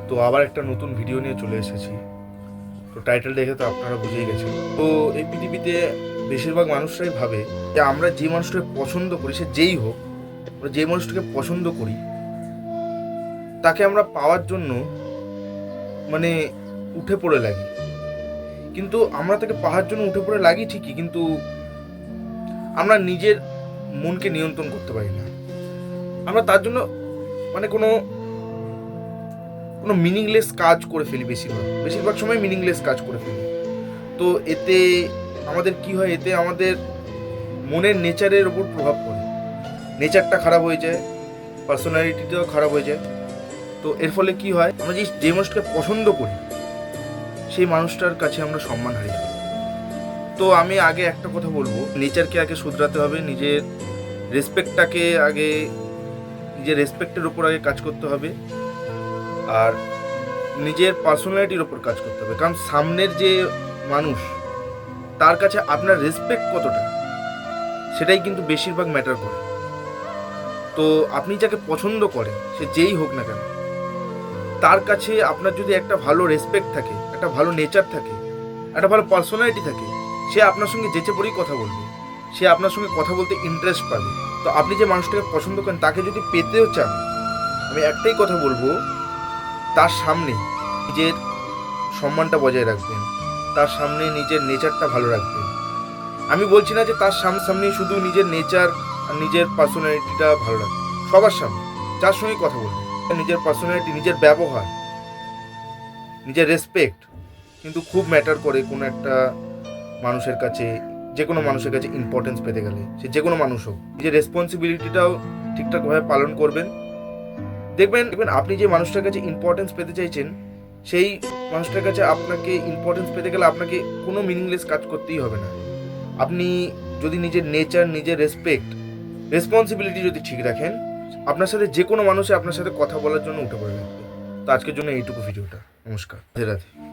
তো আবার একটা নতুন ভিডিও নিয়ে চলে এসেছি। তো টাইটেল দেখে তো আপনারা বুঝেই গেছেন। তো এই পৃথিবীতে বেশিরভাগ মানুষরাই ভাবে যে আমরা যে মানুষটাকে পছন্দ করি, সে যেই হোক, আমরা যে মানুষটাকে পছন্দ করি তাকে আমরা পাওয়ার জন্য মানে উঠে পড়ে লাগি। কিন্তু আমরা তাকে পাওয়ার জন্য উঠে পড়ে লাগি ঠিকই, কিন্তু আমরা নিজের মনকে নিয়ন্ত্রণ করতে পারি না। আমরা তার জন্য মানে কোনো কোনো মিনিংলেস কাজ করে ফেলি। বেশিরভাগ সময় মিনিংলেস কাজ করে ফেলি। তো এতে আমাদের কি হয়, এতে আমাদের মনের নেচারের ওপর প্রভাব পড়ে। নেচারটা খারাপ হয়ে যায়, পার্সোনালিটিটাও খারাপ হয়ে যায়। তো এর ফলে কি হয়, আমরা যে মানুষটাকে পছন্দ করি সেই মানুষটার কাছে আমরা সম্মান হারিয়ে ফেলি। তো আমি আগে একটা কথা বলবো, নেচারকে আগে শুধরাতে হবে, নিজের রেসপেক্টের ওপর আগে কাজ করতে হবে, আর নিজের পার্সোনালিটির ওপর কাজ করতে হবে। কারণ সামনের যে মানুষ, তার কাছে আপনার রেসপেক্ট কতটা, সেটাই কিন্তু বেশিরভাগ ম্যাটার করে। তো আপনি যাকে পছন্দ করেন, সে যেই হোক না কেন, তার কাছে আপনার যদি একটা ভালো রেসপেক্ট থাকে, একটা ভালো নেচার থাকে, একটা ভালো পার্সোনালিটি থাকে, সে আপনার সঙ্গে যেচে পড়েই কথা বলবে, সে আপনার সঙ্গে কথা বলতে ইন্টারেস্ট পাবে। তো আপনি যে মানুষটাকে পছন্দ করেন, তাকে যদি পেতেও চান, আমি একটাই কথা বলবো, তার সামনে নিজের সম্মানটা বজায় রাখবেন, তার সামনে নিজের নেচারটা ভালো রাখবেন। আমি বলছি না যে তার সামনে শুধু নিজের নেচার আর নিজের পার্সোনালিটিটা ভালো রাখবেন, সবার সামনে যার সঙ্গে কথা বলবেন, নিজের পার্সোনালিটি, নিজের ব্যবহার, নিজের রেসপেক্ট কিন্তু খুব ম্যাটার করে কোনো একটা মানুষের কাছে, যে কোনো মানুষের কাছে ইম্পর্টেন্স পেতে গেলে, সে যে কোনো মানুষ হোক। নিজের রেসপন্সিবিলিটিটাও ঠিকঠাকভাবে পালন করবেন। দেখবেন আপনি যে মানুষটার কাছে ইম্পর্টেন্স পেতে চাইছেন, সেই মানুষটার কাছে আপনাকে ইম্পর্টেন্স পেতে গেলে আপনাকে কোনো মিনিংলেস কাজ করতেই হবে না। আপনি যদি নিজের নেচার, নিজের রেসপন্সিবিলিটি যদি ঠিক রাখেন, আপনার সাথে যে কোনো মানুষই আপনার সাথে কথা বলার জন্য উঠে পড়ে লাগবে। তো আজকের জন্য এইটুকু ভিডিওটা। নমস্কার, রাধে রাধে।